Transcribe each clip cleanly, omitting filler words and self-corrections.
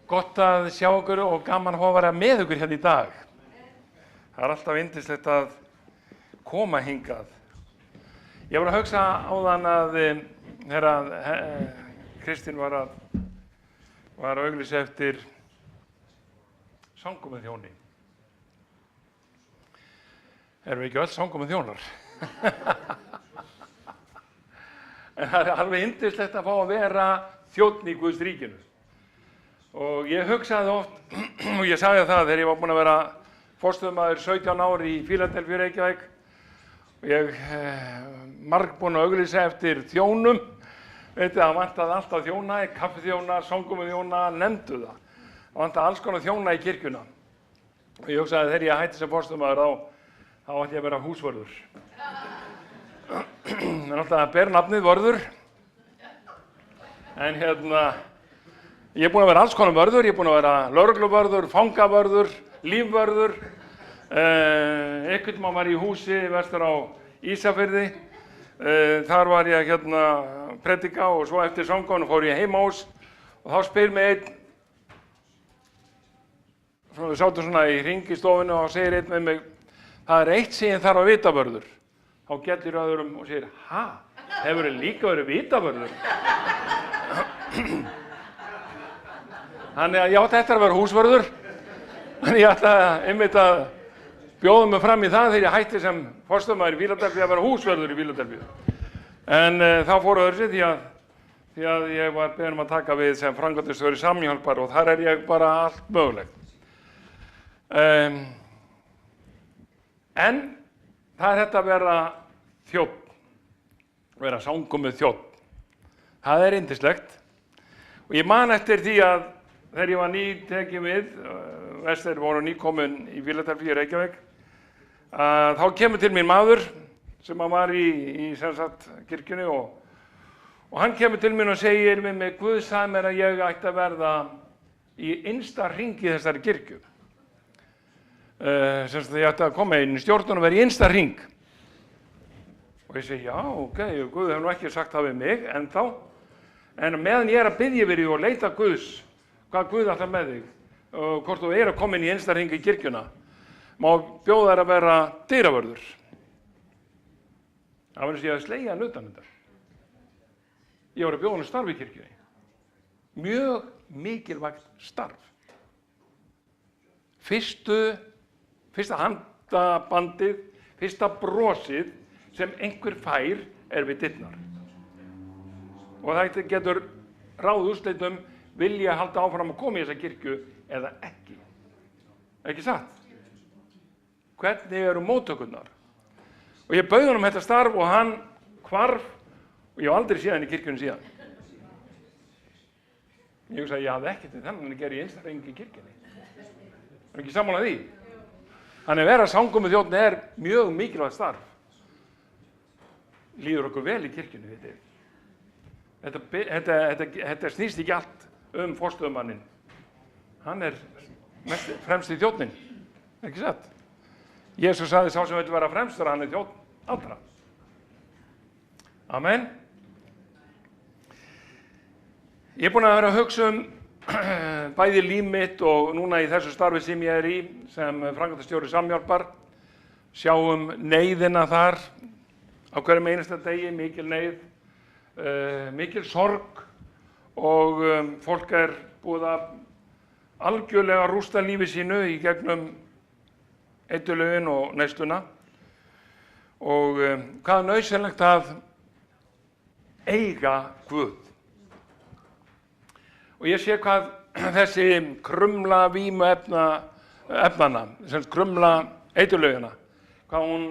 Gott að sjá ykkur og gaman að fá að vera með ykkur hérna í dag. Það alltaf yndislegt að koma hingað. Ég var að hugsa áðan að þegar Kristín var að auglýsa eftir samkomuþjóni. Erum við ekki öll samkomuþjónar? En það alveg yndislegt að fá að vera þjónn í Guðs ríkinu. Og ég hugsaði oft, og ég sagði það þegar ég var búinn að vera forstöðumaður 17 ár í Fíladelfíu, Reykjavík. Og ég margbúinn að auglýsa eftir þjónum. Veitir, það vantaði alltaf þjóna, kaffiþjóna, samkomuþjóna, nefndu það. Það vantaði alls konar þjóna í kirkjuna. Og ég hugsaði þegar ég hætti sem forstöðumaður, þá ætti ég að vera húsvörður. En alltaf að ber nafnið vörður. En ég er búinn að vera alls konar vörður, ég er búinn að vera lögregluvörður, fangavörður, lífvörður. Einhvern tímann var ég í húsi vestur á Ísafirði. Þar var ég predika og svo eftir samkomuna fór ég heim á hús og þá spyr mig einn, við sátum svona í hring í stofinu og segir einn með mig, það er eitt sem ég þarf að vita vörður. Þá gellir öðrum og segir, hefurðu líka verið vitavörður? Þannig að ég átti eftir að vera húsvörður. En ég ætla einmitt að bjóða mig fram í það þegar ég hætti sem forstöðumaður í Fíladelfíu að vera húsvörður í Fíladelfíu. En þá fóru öðru því að ég var beðinn að taka við sem framkvæmdastjóri Samhjálpar og þar er ég bara allt mögulegt. En það er þetta að vera þjónn, vera samkomuð þjónn. Það er yndislegt. Og ég man eftir því að þegar ég var nýtekinn við, Vestir voru nýkomin í Fíladelfíu, Reykjavík, þá kemur til mín maður sem var í kirkjunni og hann kemur til mín og segir við mig, Guð sagði mér að ég ætti að verða í innsta hring í þessari kirkju. Ég ætti að koma inn í stjórnun og vera í innsta hring. Og ég segi, já, ok, Guð hefur nú ekki sagt það við mig ennþá. En meðan ég er að biðja fyrir því og leita Guðs, hvað Guð ætlar með þig, og hvort þú er að koma inn í innsta hring í kirkjuna, má bjóða þær að vera dyravörður. Það var eins og ég að slegja hann utan þetta. Ég var að bjóða hann starf í kirkjunni. Mjög mikilvægt starf. Fyrsta handabandið, fyrsta brosið sem einhver fær er við dyrnar. Og það getur ráð úrslitum vilja halda áfram að koma í þessa kirkju eða ekki. Ekki satt? Hvernig eru móttökurnar? Og ég bauð honum þetta starf og hann hvarf og ég hef aldrei séð hann í kirkjunni síðan. Ég hugsaði, ég hafði ekkert við þennan að gera í innsta hring í kirkjunni. Það er ekki sammála því. Þannig að vera samkomuþjónn er mjög mikilvægt starf. Líður okkur vel í kirkjunni, veit ég. Þetta snýst ekki allt forstöðumanninn. Hann er fremst í þjónninn, ekki satt? Jesús sagði sá sem vill vera fremstur, hann er þjónn allra. Amen. Ég er búinn að vera að hugsa bæði líf mitt og núna í þessu starfi sem ég er í sem framkvæmdastjóri Samhjálpar. Sjáum neyðina þar á hverjum einasta degi, mikil neyð. Mikil sorg og fólk er búið að algjörlega rústa lífi sínu í gegnum eiturlyfin og neysluna og hvað er nauðsynlegt að eiga Guð. Og ég sé hvað þessi krumla vímuefnana, krumla eiturlyfina, hvað hún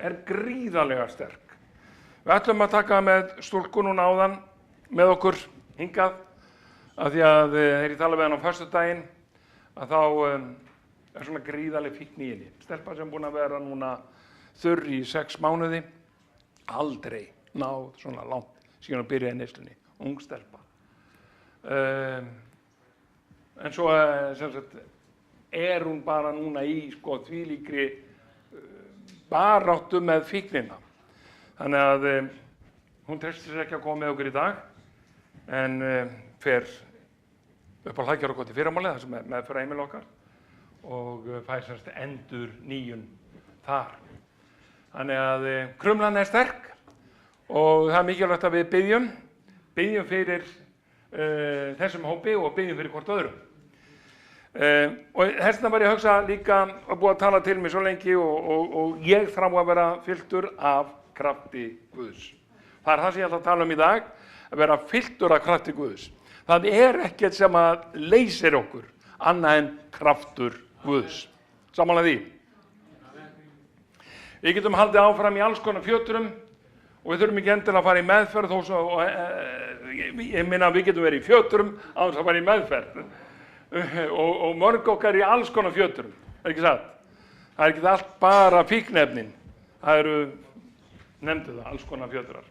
er gríðarlega sterk. Við ætlum að taka með stúlku núna áðan með okkur hingað af því að þegar ég tala við hann á föstudaginn að þá er svona gríðarleg fíkn í henni. Stelpa sem búin að vera núna þurr í 6 mánuði, aldrei náð svona langt síðan að byrja í neyslunni, ung stelpa. En svo er hún bara núna í þvílíkri baráttu með fíknina. Þannig að hún treystir sér ekki að koma með okkur í dag, en fer upp á Lækjarkoti fyrramálið, það sem er meðferð heimili okkar og fær semst endur nýjun þar. Þannig að Krumlan er sterk og það er mikilvægt að við byggjum fyrir þessum hópi og byggjum fyrir hvort öðrum. Og þess vegna var ég að hugsa líka að búið að tala til mig svo lengi og ég þarf að vera fylltur af krafti Guðs. Það er það sem ég ætla að tala um í dag, að vera fylltur af krafti Guðs. Það er ekkert sem að leysir okkur annað en kraftur Guðs. Sammála því? Við getum haldið áfram í alls konar fjötrum og við þurfum ekki endilega að fara í meðferð þó svo, ég minna að við getum verið í fjötrum á þess að fara í meðferð og mörg okkar í alls konar fjötrum, ekki satt? Það er ekki allt bara fíkniefnin, það eru, nefndu það, alls konar fjötrar.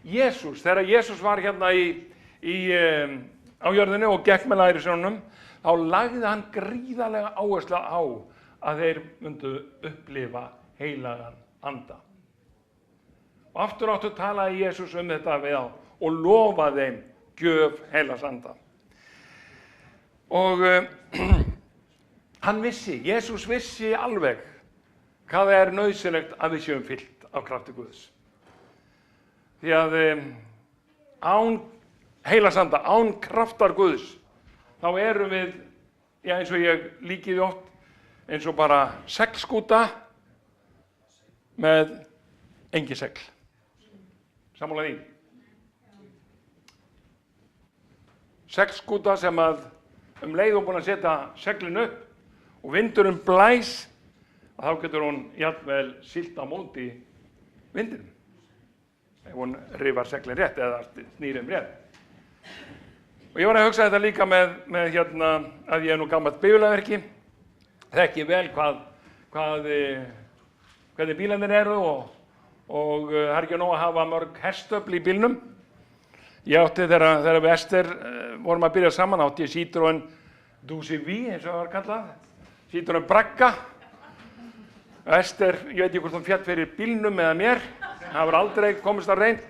Jesús, þegar Jesús var hérna á jörðinni og gekk með lærisveinunum, þá lagði hann gríðarlega áherslu á að þeir myndu upplifa heilagan anda. Og aftur áttu talaði Jesús um þetta við þá og lofaði þeim gjöf heilags anda. Og Jesús vissi alveg hvað er nauðsynlegt að við séum fyllt af krafti Guðs. Því að án heilags anda, án kraftar Guðs, þá erum við, já eins og ég líki því oft, eins og bara seglskúta með engin segl. Sammála því. Seglskúta sem að leið og búin að setja seglin upp og vindurinn blæs, að þá getur hún jafnvel siglt á móti vindinum. Ef hún rifar seglin rétt eða snýr rétt. Og ég var að hugsa þetta líka með hérna, að ég er nú gamalt bifvélaverki, þekki vel hvernig bílarnir eru og það er ekki nóg að hafa mörg hestöfl í bílnum. Ég átti þegar við Ester vorum að byrja saman, átti ég Citroën DUCV, eins og það var kallað, Citroën Bragga. Ester, ég veit ekki hvort hún féll fyrir bílnum eða mér, það var aldrei komist að reynd.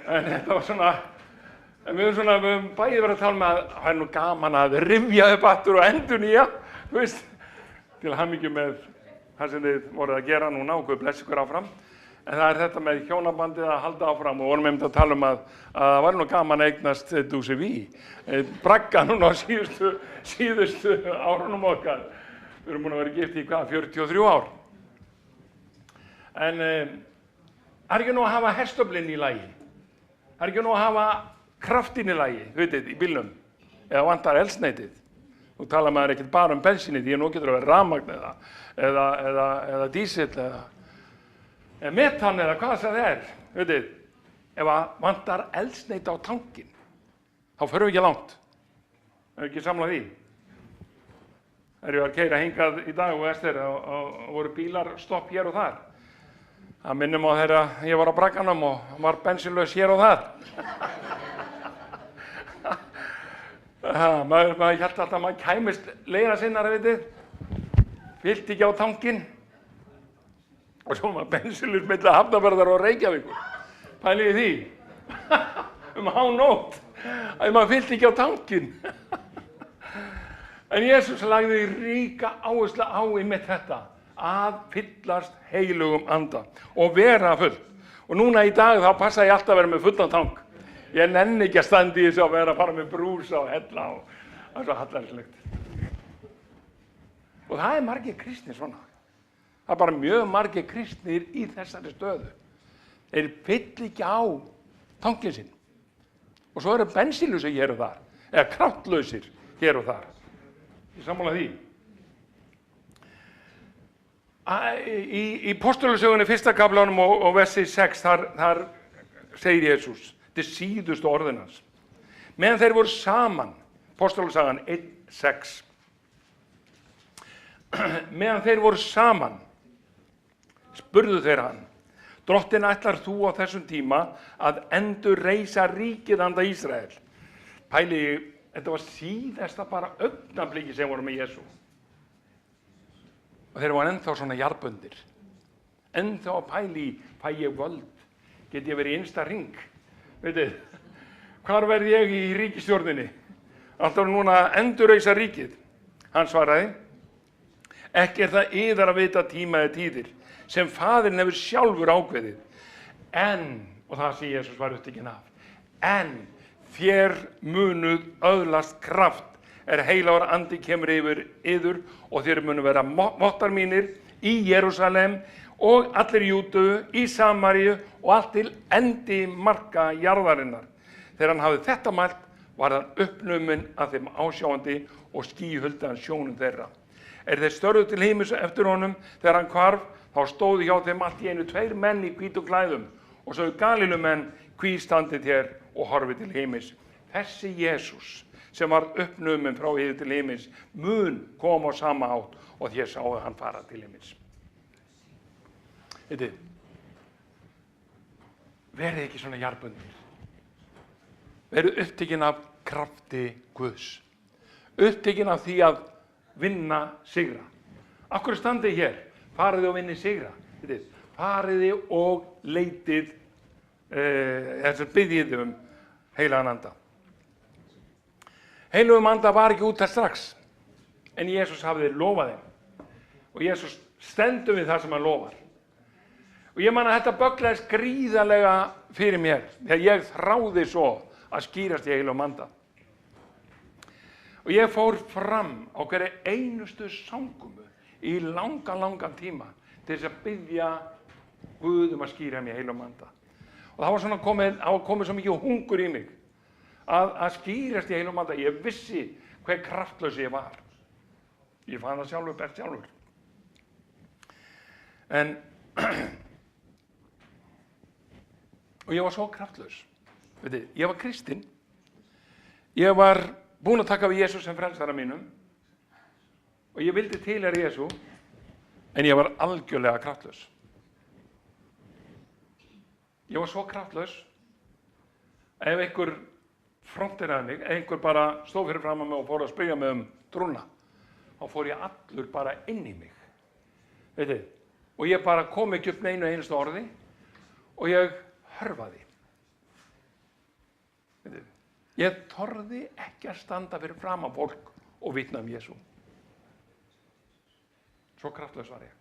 En þetta var svona, við höfum bæði verið að tala með að það er nú gaman að rifja upp aftur og endurnýja, þú veist, til hamingju með það sem þið voruð að gera núna og Guð blessi ykkur áfram. En það er þetta með hjónabandið að halda áfram og vorum einmitt að tala um að það var nú gaman að eignast DUCV. Bragga núna á síðustu árunum okkar. Við erum búin að vera gift í 43 ár. En það er ekki nóg að hafa hestöflin í lagi. Það er ekki nóg að hafa kraftin í lagi, vitið, í bílnum. Eða vantar eldsneytið. Nú tala maður ekkert bara um bensínið, því að nú getur að vera rafmagn eða dísill eða metan eða hvað það er, vitið. Ef að vantar eldsneyti á tankinn, þá förum við ekki langt. Það er ekki samlað því. Það var að keyra hingað í dag og Ester og voru bílar stopp hér og þar. Það minnum á þegar ég var á Bragganum og var bensínlaus hér og þar. Maður hélt alltaf að maður kæmist leiðina sinnar, vitið, fyllt ekki á tankinn og svo maður bensínlaus milli Hafnarfjarðar og Reykjavíkur. Pælið í því, hánótt, að maður fyllt ekki á tankinn. En Jesús lagði ríka áherslu á einmitt þetta, að fyllast heilugum anda og vera full. Og núna í dag þá passa ég alltaf að vera með fullan tank. Ég nenni ekki að standa í þessu að vera að fara með brúsa og hella og það er svo hallærislegt. Og það er margir kristnir svona. Það er bara mjög margir kristnir í þessari stöðu. Þeir fyll ekki á tankinn sinn. Og svo eru bensínlausir hér og þar, eða kraftlausir hér og þar. Ég sammála því. Í Postulasögunni 1. kaflanum og versi 6, þar segir Jesús, þetta er síðustu orðin hans. Meðan þeir voru saman, Postulasagan 1:6. Meðan þeir voru saman, spurðu þeir hann, Drottinn, ætlar þú á þessum tíma að endurreisa ríkið handa Ísrael? Pæli, þetta var síðasta bara augnabliki sem voru með Jesú. Og þeir voru ennþá svona jarðbundir. Ennþá að pæli, fæ ég völd? Get ég verið í innsta hring? Veitir, hvar verð ég í ríkisstjórninni? Alltaf núna endurreisa ríkið. Hann svaraði, ekki það yðar að vita tíma eða tíðir, sem faðirinn hefur sjálfur ákveðið. En, og það sem Jesús var upptekinn af, en þér munuð öðlast kraft, heilagur andi kemur yfir yður og þér munu vera vottar mínir í Jerúsalem og allir Júdu, í Samaríu og allt til endi marka jarðarinnar. Þegar hann hafði þetta mælt, var hann uppnuminn að þeim ásjáandi og skýhuldi hann sjónum þeirra. Þeir störðu til himins eftir honum, þegar hann hvarf, þá stóðu hjá þeim allt í einu 2 menn í hvítum klæðum og sögðu Galílumenn, hví standið hér og horfið til himins. Þessi Jesús, sem var uppnuminn frá yður til himins, mun koma á sama hátt og þér sáu hann fara til himins. Vitið, verið ekki svona jarðbundnir. Verið upptekinn af krafti Guðs. Upptekinn af því að vinna sigra. Af hverju standið hér? Fariði og vinni sigra. Vitið, fariði og leitið, biðjið heilagan anda. Heilagum anda var ekki út þar strax, en Jesús hafði lofað þeim. Og Jesús stendur við það sem hann lofar. Og ég man að þetta bögglaðist gríðarlega fyrir mér, þegar ég þráði svo að skýrast í heilagum anda. Og ég fór fram á hverju einustu samkomu í langan tíma til þess að biðja Guð að skýra mig í heilagum anda. Og það var komið svo mikið hungur í mig að skýrast í heilagum anda. Ég vissi hver kraftlaus ég var. Ég fann það sjálfur, best sjálfur. Og ég var svo kraftlaus. Veitir, ég var kristinn. Ég var búinn að taka við Jesús sem frelsara mínum. Og ég vildi tilheyra Jesú, en ég var algjörlega kraftlaus. Ég var svo kraftlaus að ef einhver fronteraði mig, einhver bara stóð fyrir fram að mig og fór að spyrja mig trúna, þá fór ég allur bara inn í mig. Veitir, og ég bara kom ekki upp neinu einustu orði og ég hörfaði. Veitir, ég þorði ekki að standa fyrir fram að fólk og vitna Jesú. Svo kraftlaus var ég.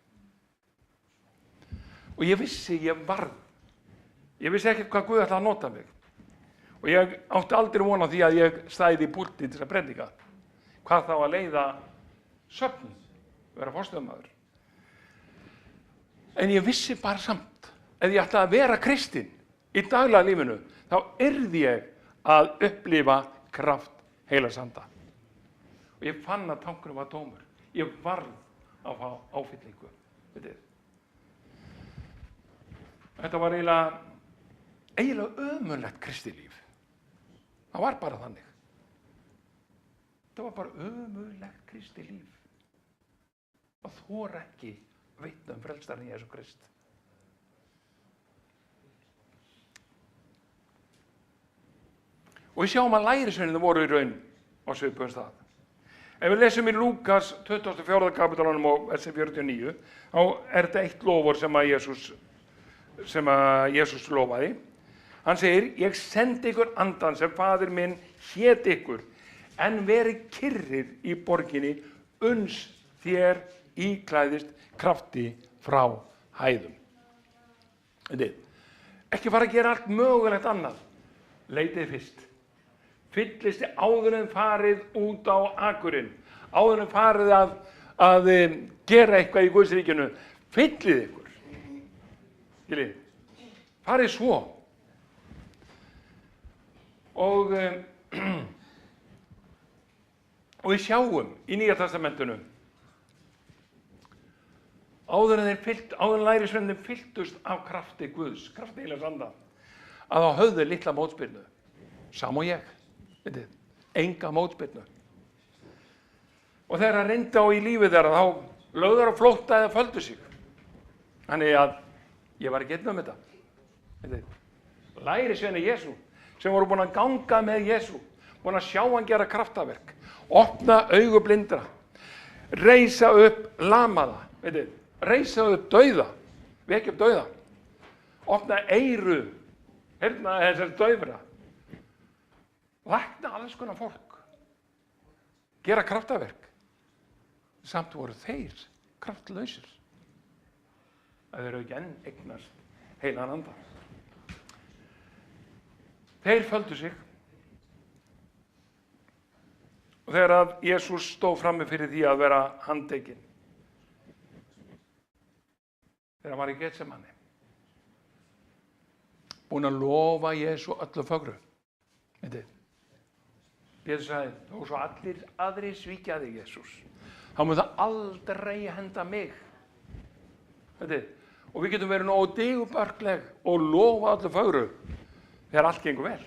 Og ég vissi ég varð. Ég vissi ekki hvað Guð ætlaði að nota mig. Og ég átti aldrei von á því að ég stæði í púlti til að predika. Hvað þá að leiða söfn, vera forstöðumaður. En ég vissi bara samt, ef ég ætlaði að vera kristinn í daglega lífinu, þá yrði ég að upplifa kraft heilags anda. Og ég fann að tankurinn var tómur. Ég varð að fá áfyllingu. Þetta var eiginlega ömurlegt kristilíf. Það var bara þannig. Þetta var bara ömurlegt kristilíf. Og þora ekki vitna frelsarinn Jesú Krist. Og við sjáum að lærisveinarnir voru í raun á svipuðum stað. Ef við lesum í Lúkas 24. kapítalunum og versi 49, þá þetta eitt lofur sem að Jesús lofaði. Hann segir, ég sendi ykkur andan sem faðir minn hét ykkur, en verið kyrrir í borginni, uns þér íklæðist krafti frá hæðum. Ekki fara að gera allt mögulegt annað. Leitið fyrst. Fyllist þið áður en farið út á akurinn, áður en farið að gera eitthvað í Guðsríkinu, fyllið ykkur. Skiljið, farið svo. Og við sjáum í Nýja testamentinu, áður en lærisveinarnir fylltust af krafti Guðs, krafti heilags anda, að þá höfðu litla mótspyrnu, sam og ég. Enga mótspyrnu. Og þegar hann reyndi á í lífið þeirra, þá lögður á flótta eða földu sig. Þannig að ég var ekki einn þetta. Lærisveinar Jesú, sem voru búin að ganga með Jesú, búin að sjá hann gera kraftaverk, opna augu blindra, reisa upp lamaða, reisa upp dauða, vekja upp dauða, opna eyru, þessar daufra. lækna alls konar fólk, gera kraftaverk. Samt voru þeir kraftlausir. Það eru ekki enn eignast heilan anda. Þeir földu sig. Og þegar að Jesús stóð frammi fyrir því að vera handtekinn, þegar hann var í Getsemani, búinn að lofa Jesú öllu fögru. Pétur sagði, þó svo allir aðrir svíkja þig, Jesús, þá mun það aldrei henda mig. Og við getum verið nógu digurbarkleg og lofa öllu fögru þegar allt gengur vel.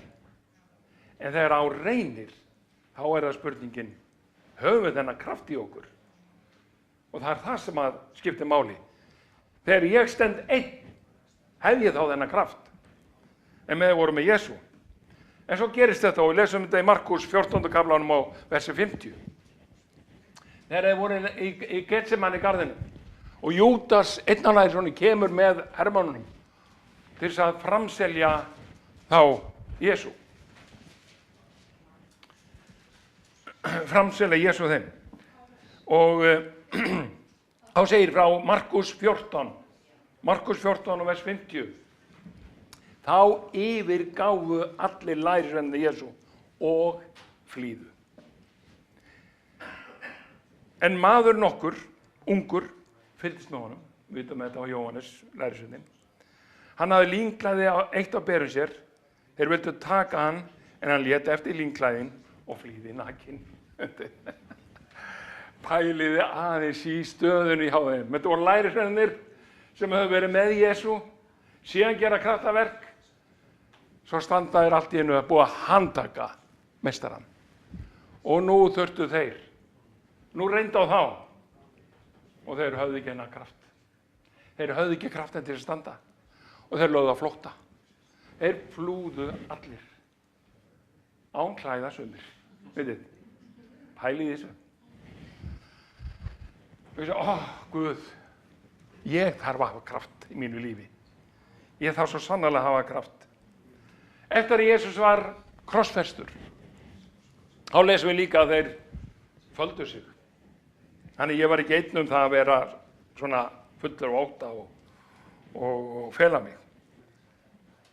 En þegar á reynir, þá það spurningin, höfum við þennan kraft í okkur? Og það það sem að skiptir máli. Þegar ég stend einn, hef ég þá þennan kraft. En við vorum með Jesú. En svo gerist þetta, og við lesum þetta í Markús 14. kaflanum á versi 50. Þegar þeir voru í Getsemani garðinu, og Júdas, einn af lærisveinunum, kemur með hermönnunum til þess að framselja þá Jesú. Framselja Jesú þeim. Og þá segir frá Markús 14 og vers 50. Þá yfirgáfu allir lærisveinarnir Jesú og flýðu. En maður nokkur, ungur, fylgdist með honum, við vitum þetta á Jóhannes, lærisveininn. Hann hafði línklæði eitt á berum sér, þeir vildu taka hann, en hann lét eftir línklæðin og flýði nakinn. Pæliði aðeins í stöðunni hjá þeim. Þetta voru lærisveinarnir sem höfðu verið með Jesú, síðan gera kraftaverk, svo standa þeir allt í einu að búa að handtaka meistarann. Og nú þurftu þeir, nú reyndu á þá, og þeir höfðu ekki hennar kraft. Þeir höfðu ekki kraftin til að standa, og þeir lögðu að flótta. Þeir flúðu allir, án klæða sumir. Vitið, pælið í þessu. Og ég segi, Guð, ég þarf að hafa kraft í mínu lífi. Ég þarf svo sannarlega að hafa kraft. Eftir að Jesús var krossfestur, þá lesum við líka að þeir földu sig. Þannig ég var ekki einn það að vera svona fullur og ótta og fela mig.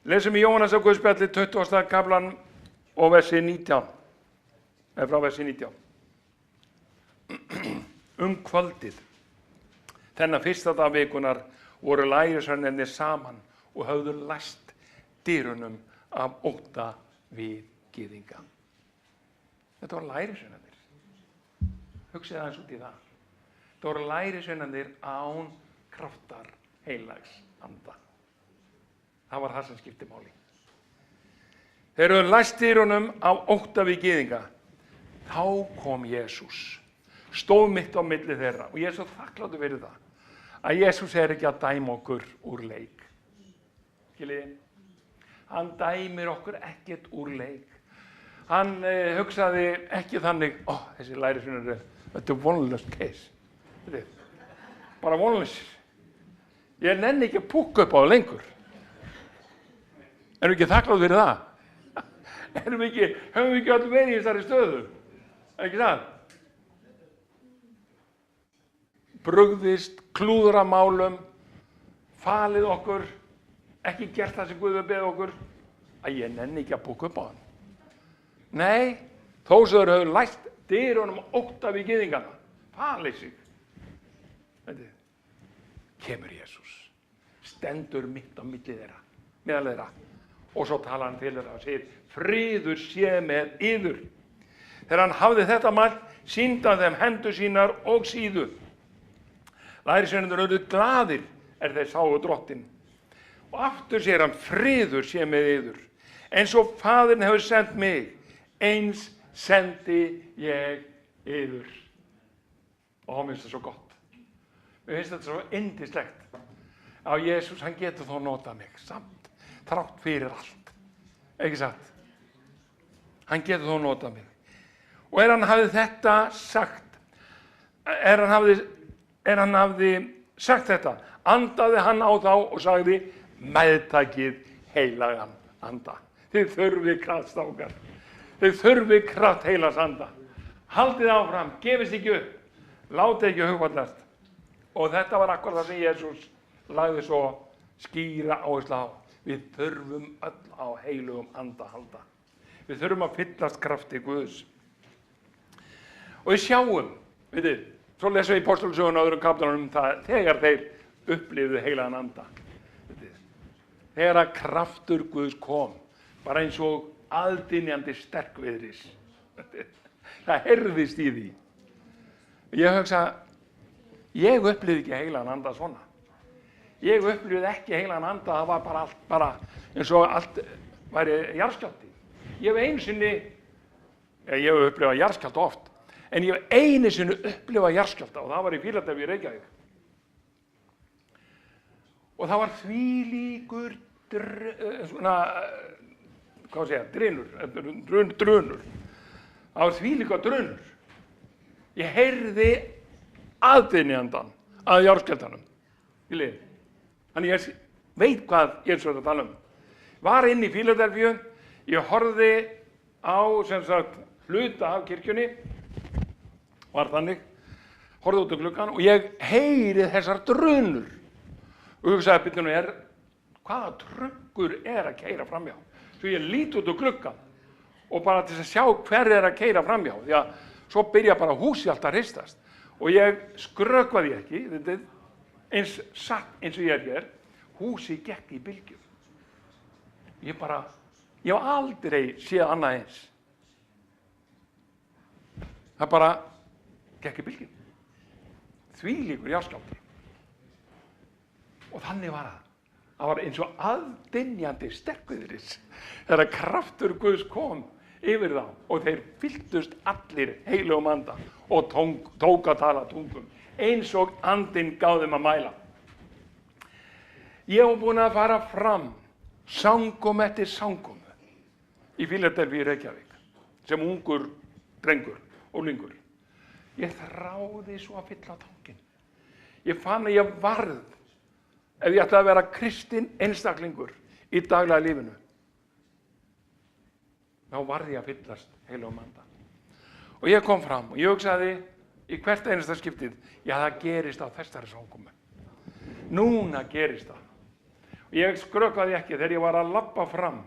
Lesum í Jóhannes á Guðspjalli 20. kaflan og versi 19. Eða frá versi 19. Kvöldið. Þennan fyrsta dag vikunar voru lærisveinarnir saman og höfðu læst dyrunum af ótta við gyðinga. Þetta voru lærisveinarnir. Hugsið aðeins út í það. Þetta voru lærisveinarnir án kraftar heilags anda. Það var það sem skipti máli. Þeir höfðu læst dyrunum af ótta við gyðinga. Þá kom Jesús, stóð mitt á milli þeirra, og ég svo þakkláttur fyrir það, að Jesús ekki að dæma okkur úr leik. Skiljiði? Hann dæmir okkur ekkert úr leik. Hann hugsaði ekki þannig, þessi lærisveinar, þetta vonlaust case. Bara vonlausir. Ég nenni ekki að púkka upp á það lengur. Erum við ekki þakkláttur fyrir það? Höfum við ekki öll verið í þessari stöðu? Ekki það? Brugðist, klúðramálum, falið okkur, ekki gert það sem Guð við beðið okkur, að ég nenni ekki að púkka upp á hann. Nei, þó sem þeir höfðu læst dyrunum ótta við gyðingana, falið sig. Þetta kemur Jesús, stendur mitt á milli þeirra, meðal þeirra, og svo talar hann til þeirra og segir, friður sé með yður. Þegar hann hafði þetta mælt, sýndi hann þeim hendur sínar og síðu. Lærisveinarnir urðu glaðir þeir sáu drottinn. Og aftur segir hann, friður sé með yður. Eins og Faðirinn hefur sendt mig, eins sendi ég yður. Og mér finnst það svo gott. Mér finnst þetta svo yndislegt. Á Jesús, hann getur þó notað mig samt, þrátt fyrir allt. Ekki satt? Hann getur þó notað mig. Og hann hafði þetta sagt, hann hafði sagt þetta, andaði hann á þá og sagði, meðtakið heilagan anda. Þið þurfið kraftstrákar. Þau þurfi kraft heilags anda. Haldið áfram, gefist ekki upp, látið ekki hugfallast. Og þetta var akkurat það sem Jesús lagði svo skýra áherslu á. Við þurfum öll á heilugum anda að halda. Við þurfum að fyllast krafti Guðs. Og við sjáum, veitir, svo lesum við í Póstulsögunum og öðrum kapítlunum það, þegar þeir upplifðu heilagan anda. Veitir, þegar að kraftur Guðs kom, bara eins og aðdynjandi sterkviðris. Það heyrðist í því. Ég hugsa, ég upplifði ekki heilagan anda svona. Ég upplifði ekki heilagan anda, það var bara allt, bara eins og allt væri jarðskjálfti. Ég hef einu sinni, ég hef upplifað jarðskjálfta oft, en ég hef einu sinni upplifað jarðskjálfta og það var í Fíladelfíu í Reykjavík. Og það var þvílíkur, drunur. Það var þvílíkur drunur. Ég heyrði aðdynjandan að jarðskjálftanum í liði. Þannig ég veit hvað ég er að tala um. Var inn í Fíladelfíu, ég horfði á sem sagt hluta af kirkjunni, var þannig, horfði út á gluggann og ég heyri þessar drunur. Og hugsaði, byrjunum hvaða truggur að keyra framhjá? Svo ég lít út á gluggann og bara til að sjá hver að keyra framhjá, því að svo byrja bara húsið allt að hristast. Og ég skrökvaði ekki, þetta eins satt eins og ég hér, húsið gekk í bylgjum. Ég hef aldrei séð annað eins. Það bara gekk í bylgjum. Þvílíkur jarðskjálfti. Og þannig var það. Það var eins og aðdynjandi sterkviðris þegar kraftur Guðs kom yfir þá og þeir fylltust allir heilugum anda og tók að tala tungum eins og andinn gáði þeim að mæla. Ég hef búin að fara fram sangum eftir sangum í Fíladelfíu í Reykjavík sem ungur drengur, unglingur. Ég þráði svo að fylla tanginn. Ég fann að ég varð ef ég ætlaði að vera kristinn einstaklingur í daglega lífinu. Þá varð ég að fyllast heilugum anda. Og ég kom fram og ég hugsaði í hvert einasta skiptið, já það gerist á þessari samkomu. Núna gerist það. Og ég skrökvaði ekki þegar ég var að labba fram.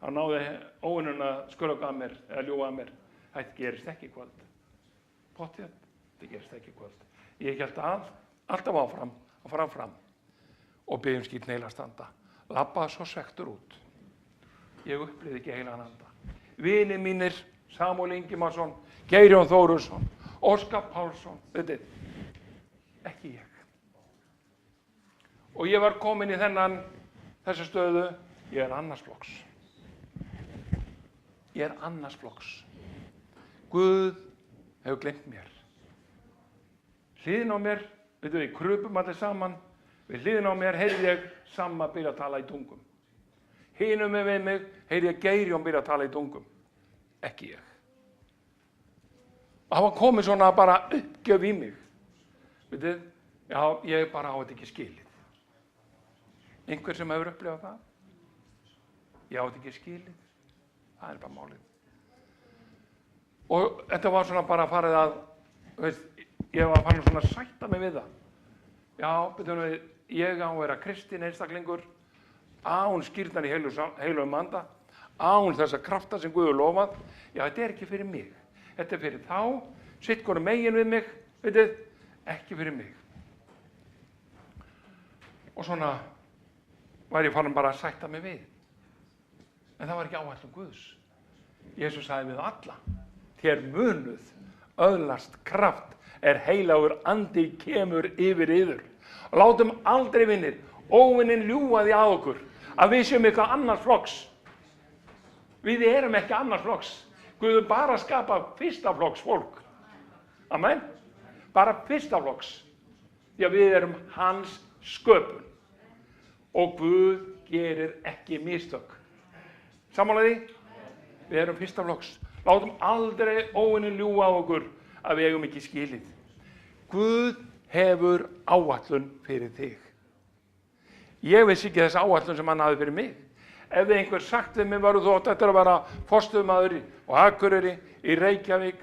Þá náði óvinnurinn að skrökva að mér, eða ljúga að mér. Þetta gerist ekki í kvöld. Pottþétt, þetta gerist ekki í kvöld. Ég hélt alltaf áfram og fram. Og beðum skýrt heilags anda. Labbaði svo svektur út. Ég upplifði ekki heilagan anda. Vinir mínir, Samúel Ingimarsson, Geirjón Þórusson, Óskar Pálsson, þetta ekki ég. Og ég var komin í þessa stöðu, ég annars flokks. Ég annars flokks. Guð hefur gleymt mér. Hliðin á mér, við krupum allir saman, við hliðin á mér heyrði ég Samma byrja að tala í tungum. Hinum við mig heyrði ég Geirjón byrja að tala í tungum. Ekki ég. Og það var komið svona bara uppgjöf í mig. Vitið, já, ég bara á þetta ekki skilið. Einhver sem hefur upplifað það? Ég á þetta ekki skilið. Það bara málið. Og þetta var svona bara farið að, ég var farin svona að sætta mig við það. Já, betur við, ég á að vera kristinn einstaklingur, án skýrnar í heilugum anda, án þessa krafta sem Guð hefur lofað. Já, þetta ekki fyrir mig. Þetta fyrir þá, sitt hvorum megin við mig, veitir, ekki fyrir mig. Og svona var ég farin bara að sætta mig við. En það var ekki áætlun Guðs. Jesús sagði við alla, þér munuð öðlast kraft heilagur andi kemur yfir yður. Og látum aldrei vinir, óvinnin ljúga því að okkur, að við séum eitthvað annars flokks. Við erum ekki annars flokks. Guð er bara að skapa fyrsta flokks fólk. Amen. Bara fyrsta flokks. Því að við erum hans sköpun. Og Guð gerir ekki mistök. Sammála því? Við erum fyrsta flokks. Látum aldrei óvinnin ljúga á okkur að við eigum ekki skilið. Guð hefur áætlun fyrir þig. Ég vissi ekki þessa áætlun sem hann hafði fyrir mig. ef þið einhver sagt við mig þú átt eftir að vera forstöðumaður og Akureyri í Reykjavík,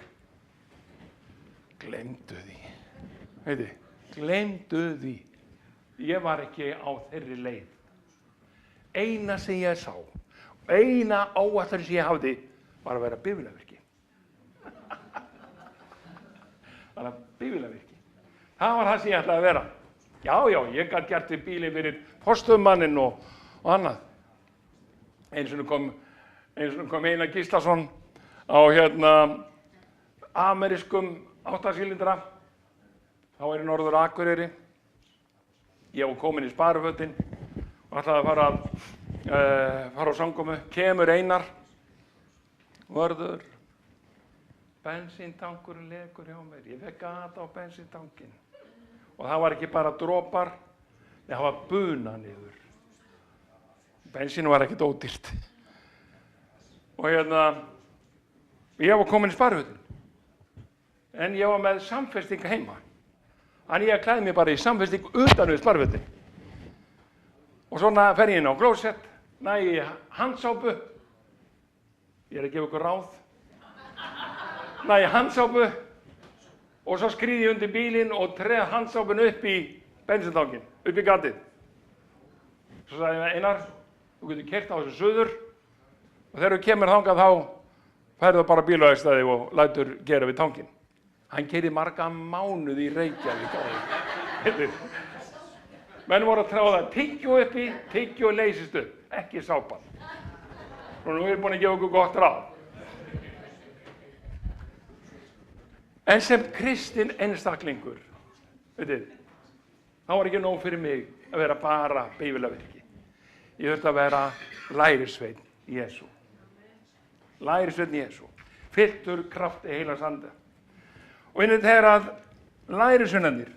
gleymdu því, gleymdu því. Ég var ekki á þeirri leið. Eina sem ég sá, eina áætlun sem ég hafði var að vera bifvélavirki. Það var bifvélavirki. Það var það sem ég ætlaði að vera. Já, ég gat gert við bílinn fyrir forstöðumanninn og annað. Einu sinni kom Einar Gíslason á amerískum 8-sýlindra. Þá í Norður Akureyri. Ég var komin í sparifötin og ætlaði að fara á samkomu. Kemur Einar, Vörður, bensíntankurinn lekur hjá mér. Ég fekk gata á bensíntankinn. Og það var ekki bara dropar, það var buna niður. Bensín var ekkert ódýrt. Og ég var komin í sparifötin. En ég var með samfesting heima. Þannig ég klæði mig bara í samfesting utan við sparifötin. Og svona fer ég inn á klósett, næ handsápu. Ég að gefa ykkur ráð. Næ handsápu. Og svo skríði ég undir bílinn og treð handsápun upp í bensíntankinn, upp í gatið. Svo sagði ég, Einar, þú getur keyrt á þessu suður og þegar þú kemur þangað þá færðu bara bílaverkstæði og lætur gera við tankinn. Hann keyrði marga mánuði í Reykjavík. Menn voru að tráða tyggjó uppi, tyggjó leysist upp, ekki sápan. Og nú er ég búin að gefa okkur gott ráð. En sem kristinn einstaklingur, þá var ekki nóg fyrir mig að vera bara bifvélavirki. Ég þurfti að vera lærisveinn Jesú. Lærisveinn Jesú. Fylltur krafti heilags anda. Og einnig þegar að lærisveinarnir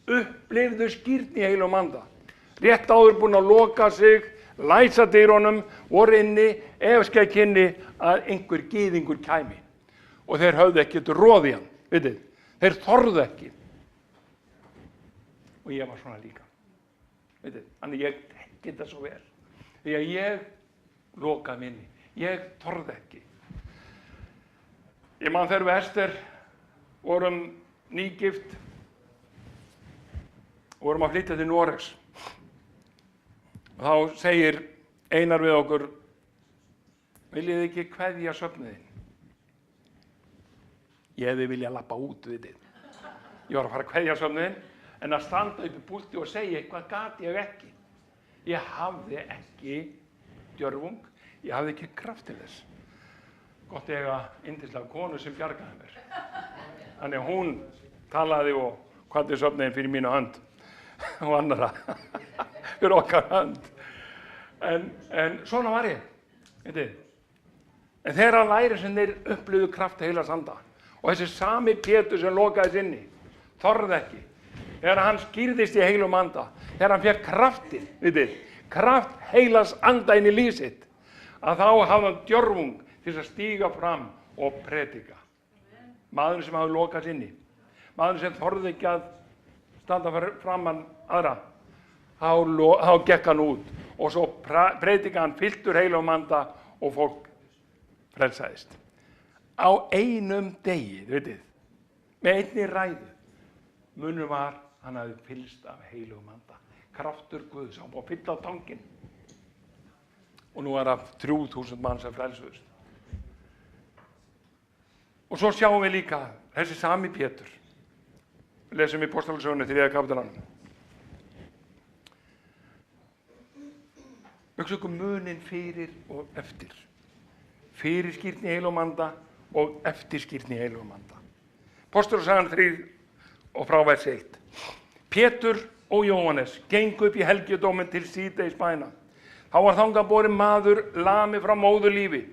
upplifðu skírn í heilum anda. Rétt áður búin að loka sig, læsa dyrunum, voru inni, efskækynni að einhver gyðingur kæmi. Og þeir höfðu ekkert roð í hann, vitið. Þeir þorðu ekki. Og ég var svona líka, vitið. Þannig ég þekki þetta svo vel. Því að ég lokaði mig inni. Ég þorði ekki. Ég man þegar við Ester vorum nýgift, vorum að flytja til Noregs. Og þá segir Einar við okkur, viljið þið ekki kveðja söfnuðinn? Ég hefði viljað labba út, vitið. Ég var að fara að kveðja söfnuðinn, en að standa upp í púlti og segja eitthvað gat ég ekki. Ég hafði ekki djörfung, ég hafði ekki kraft til þess. Gott ég að yndislega konu sem bjargaði mér. Þannig að hún talaði og kvaddi söfnuðinn fyrir mínu hönd og annara, fyrir okkar hönd. En svona var ég, vitið. En þegar að lærisveinarnir upplifðu kraft heilags anda, og þessi sami Pétur sem lokaðist inni, þorði ekki. Þegar hann skýrðist í heilum anda, þegar hann fékk kraftinn, vitið, kraft heilags anda inn í líf sitt, að þá hafði hann djörfung til að stíga fram og predika. Maðurinn sem hafði lokast inni, maðurinn sem þorði ekki að standa framan aðra, þá gekk hann út og svo predika hann fylltur heilum anda og fólk frelsaðist. Á einum degi, vitið, með einni ræðu, munur var hann hafði fyllst af heilugum anda. Kraftur Guðs, hann búið að fylla á tankinn. Og nú er það 3000 mann sem frelsuðust. Og svo sjáum við líka þessi sami Pétur. Við lesum í Apostlasögunni 3. kapítalanum. Hugsa ykkur muninn fyrir og eftir. Fyrir skírn í heilugum anda og eftir skírn í heilugum anda. Apostlasagan 3 og frá vers 1. Pétur og Jóhannes gengu upp í helgidóminn til síðdegis bæna. Þá var þangað borinn maður lami frá móðurlífi,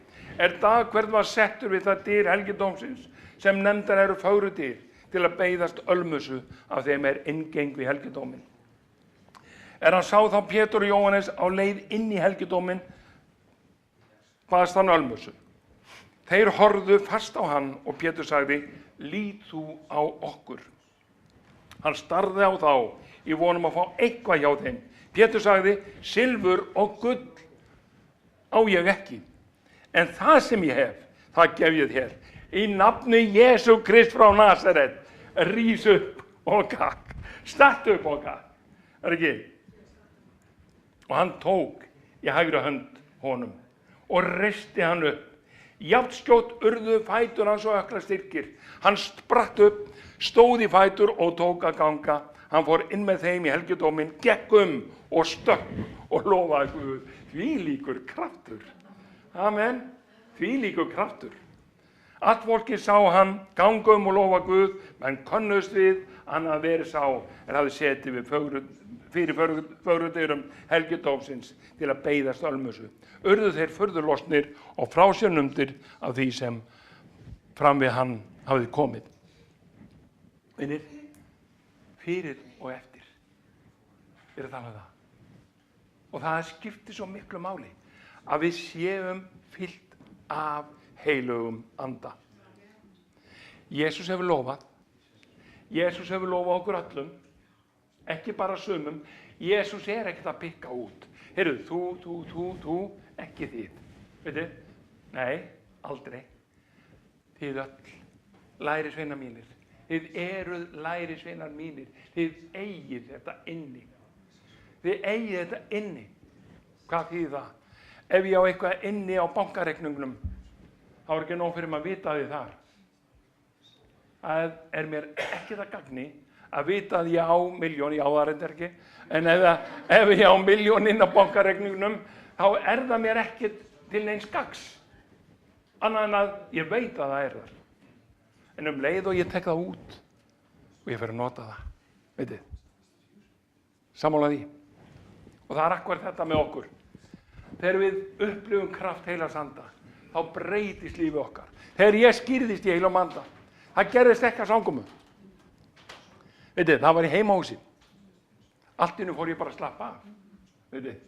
dagverð var settur við það dyr helgidómsins sem nefndar eru fögrudyr til að beiðast ölmusu af þeim inngeng við helgidóminn. Hann sá þá Pétur og Jóhannes á leið inn í helgidóminn, baðst hann ölmusu. Þeir horfðu fast á hann og Pétur sagði, lít þú á okkur. Hann starði á þá í vonum að fá eitthvað hjá þeim. Pétur sagði, silfur og gull á ég ekki. En það sem ég hef, það gef ég þér. Í nafni Jesú Krist frá Nasaret, rís upp og gakk. Stattu upp og gakk. Það er ekki? Og hann tók í hægri hönd honum og reisti hann upp. Jafnskjótt urðu fætur hans og ökla styrkir. Hann spratt upp, stóð í fætur og tók að ganga. Hann fór inn með þeim í helgidóminn, gekk og stökk og lofaði Guð. Þvílíkur kraftur. Amen. Þvílíkur kraftur. Allt fólkið sá hann ganga og lofa Guð, menn könnuðust við hann að verið sá hafði setið fyrir fögrudyrum helgidómsins til að beiðast ölmusu. Urðu þeir furðulostnir og frá sér numdir af því sem fram við hann hafði komið. Vinir, fyrir og eftir. Er það með það? Og það skiptir svo miklu máli að við séum fyllt af heilugum anda. Jesús hefur lofað okkur öllum, ekki bara sumum. Jesús ekkert að pikka út. Heyrðu, þú, ekki þið. Veitu? Nei, aldrei. Þið öll, lærisveinar mínir. Þið eruð lærisveinar mínir. Þið eigið þetta inni. Hvað þýðir það? Ef ég á eitthvað inni á bankareikningnum, þá ekki nóg fyrir maður að vita því þar. Það mér ekki það gagni að vita að ég á milljón, ég á það reyndar ekki, en ef ég á milljón inn á bankareikningnum, þá það mér ekki til neins gagns. Annað en að ég veit að það þar. En leið og ég tek það út og ég fer að nota það. Veitið? Sammála því. Og það akkúrat þetta með okkur. Þegar við upplifum kraft Heilags Anda, þá breytist lífið okkar. Þegar ég skýrðist í heilum anda, það gerðist ekki að samkomu. Veitið, það var í heimahúsi. Allt í einu fór ég bara að slappa af. Veitið.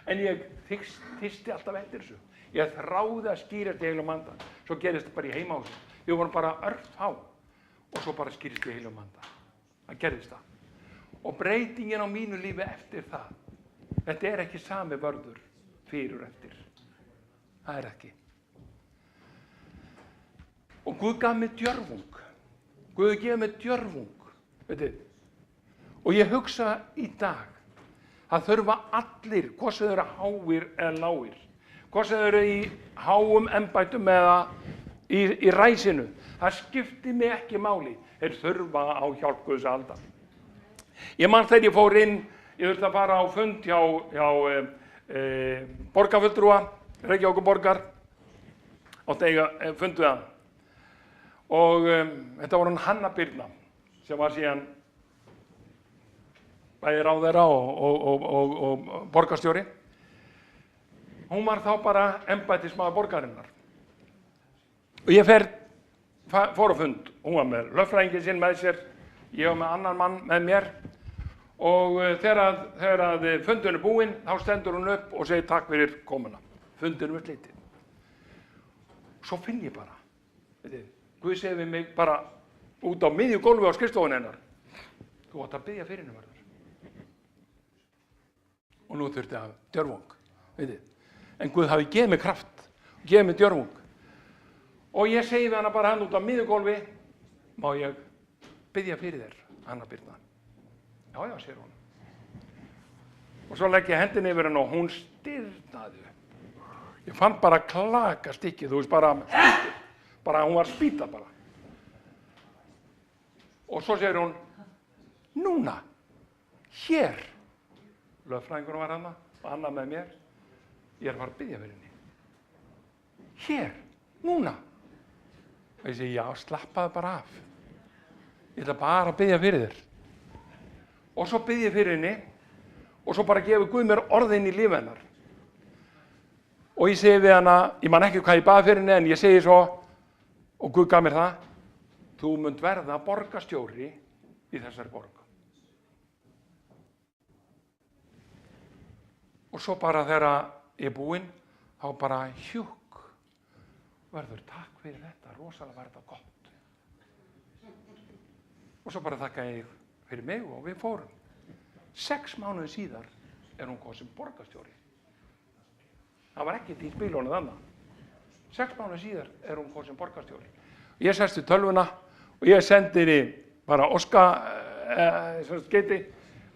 En ég þyrsti alltaf eftir þessu. Ég þráði að skýrast í heilum anda. Svo gerðist það bara í heimahúsi. Ég var bara örfá og svo bara skýrist í heilum anda. Það gerðist það. Og breytingin á mínu lífi eftir það. Þetta ekki sami vörður fyrir og eftir. Það ekki. Og Guð gaf mér djörfung. Guð gefur mér djörfung. Veitir? Og ég hugsa í dag, það þurfa allir, hvort sem þau eru háir eða lágir, hvort sem þau eru í háum embættum eða í ræsinu, það skiptir mig ekki máli. Þeir þurfa á hjálp Guðs að halda. Ég man þegar ég fór inn, ég þurfti að fara á fund hjá borgarfulltrúa, Reykjavíkurborgar, átti eiga fund við hann. Og þetta var hún Hanna Birna, sem var síðan bæði ráðherra og borgarstjóri. Hún var þá bara embættismaður borgarinnar. Og ég fór á fund. Hún var með lögfræðinginn sinn með sér, ég var með annan mann með mér. Og þegar fundurinn búinn, þá stendur hún upp og segir takk fyrir komuna. Fundurinn slitið. Svo finn ég bara, Guð segir við mig bara út á miðju gólfi á skrifstofunni hennar. Þú átt að biðja fyrir henni, Vörður. Og nú þurfti að djörfung, En Guð hafi gefið mig kraft, gefið mig djörfung. Og ég segi við hana bara hann út á miðju gólfi, má ég biðja fyrir þér, Hanna Birna? Já, segir hún. Og svo legg ég hendinni yfir henni og hún stirðnaði. Ég fann bara klaka stikkið, þú veist bara stikkið. Bara hún var spýta bara. Og svo segir hún, núna, hér. Lögfræðingurinn var hana og Anna með mér. Ég að fara að biðja fyrir henni. Hér, núna. Og ég segi, já, slappaðu bara af. Ég ætla bara að biðja fyrir þér. Og svo biðja ég fyrir henni og svo bara gefur Guð mér orðin í líf hennar. Og ég segi við hana, ég man ekki hvað ég baði fyrir henni, en ég segi svo, og Guð gaf mér það, þú munt verða borgarstjóri í þessari borg. Og svo bara þegar ég búinn, þá bara hjúk. Vörður, takk fyrir þetta, rosalega var þetta gott. Og svo bara þakka ég fyrir mig og við fórum. 6 mánuði síðar hún kosin borgarstjóri. Það var ekkert í spílunum þannig. 6 mánuðir síðar hún kosin borgarstjóri. Ég sest í tölvuna og ég sendi henni bara skeyti,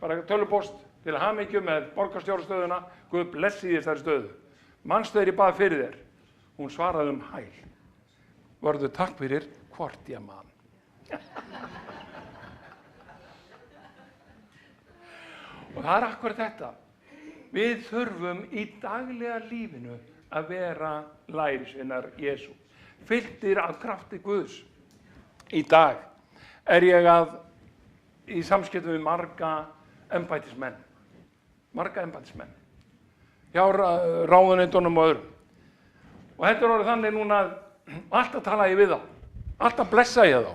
bara tölvupost til hamingju með borgarstjórastöðuna. Guð blessi þessari stöðu. Manstu þegar ég bað fyrir þér? Hún svaraði hæl. Vörðu takk fyrir hvort ég man. Og það akkurat þetta. Við þurfum í daglega lífinu að vera lærisveinar Jesú. Fylltir af krafti Guðs. Í dag ég í samskiptum við marga embættismenn. Hjá ráðuneytunum og öðrum. Og þetta orðið þannig núna að alltaf tala ég við þá. Alltaf blessa ég þá.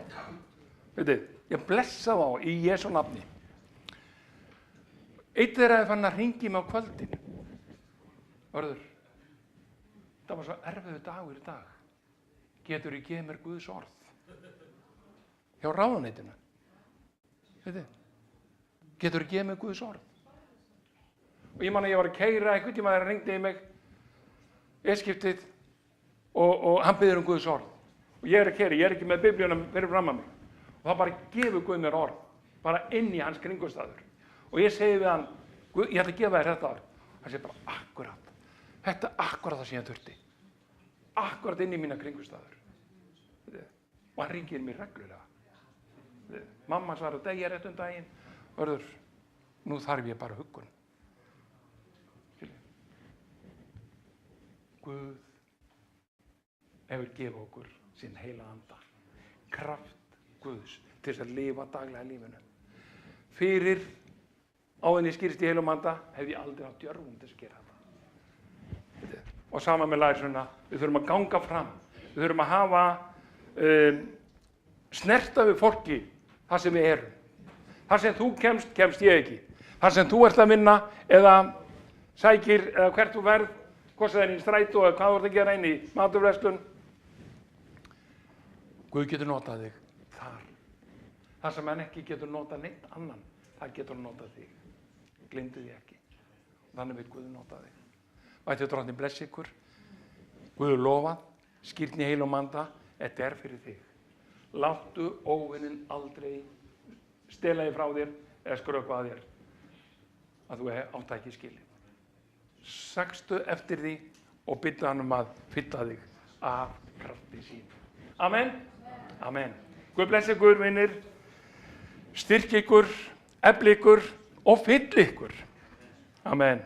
Veitir, ég blessa þá í Jesú nafni. Eitt þeirra fann að hringi mig á kvöldin. Vörður, það var svo erfiður dagur í dag. Geturðu gefið mér Guðs orð? Hjá ráðuneytinu. Veitir, geturðu gefið mér Guðs orð? Og ég man að ég var að keyra, einhvern tíma þegar hann hringdi í mig, skiptið, og hann biður Guðs orð. Og ég að keyra, ég ekki með biblíuna fyrir fram að mig. Og það bara gefur Guð mér orð, bara inn í hans kringumstæður. Og ég segi við hann, Guð, ég ætla að gefa þér þetta orð. Hann segir bara, akkurat. Þetta akkurat það sem ég þurfti. Akkurat inn í mína kringumstæður. Og hann hringir mér reglulega. Mamma svarar, degja rétt daginn. Vörður, nú þarf ég bara huggun. Guð hefur gefið okkur sinn heila anda. Kraft Guðs til þess að lifa daglega lífinu. Fyrir áður en ég skýrist í heilum anda hef ég aldrei átt djörfung til að gera þetta. Og sama með lærisveinana, við þurfum að ganga fram. Við þurfum að hafa snerta við fólki þar sem við erum. Þar sem þú kemst ég ekki. Þar sem þú ert að vinna eða sækir eða hvert þú verð, hvort það í strætó eða hvað þú ert að gera inn í maturverslun. Guð getur notað þig þar. Það sem hann ekki getur notað neitt annan, það getur hann notað þig. Gleymdu því ekki. Þannig vil Guð notað þig. Mætti Drottinn blessi ykkur. Guð lofað, skírn í heilum anda, þetta fyrir þig. Láttu óvininn aldrei stela þig frá þér eða skrökva að þér að þú átt ekki skilið. Sagstu eftir því og biddu hann að fylla þig af krafti sín. Amen. Amen. Guð blessi ykkur, vinir. Styrki ykkur, efli ykkur og fyll ykkur. Amen.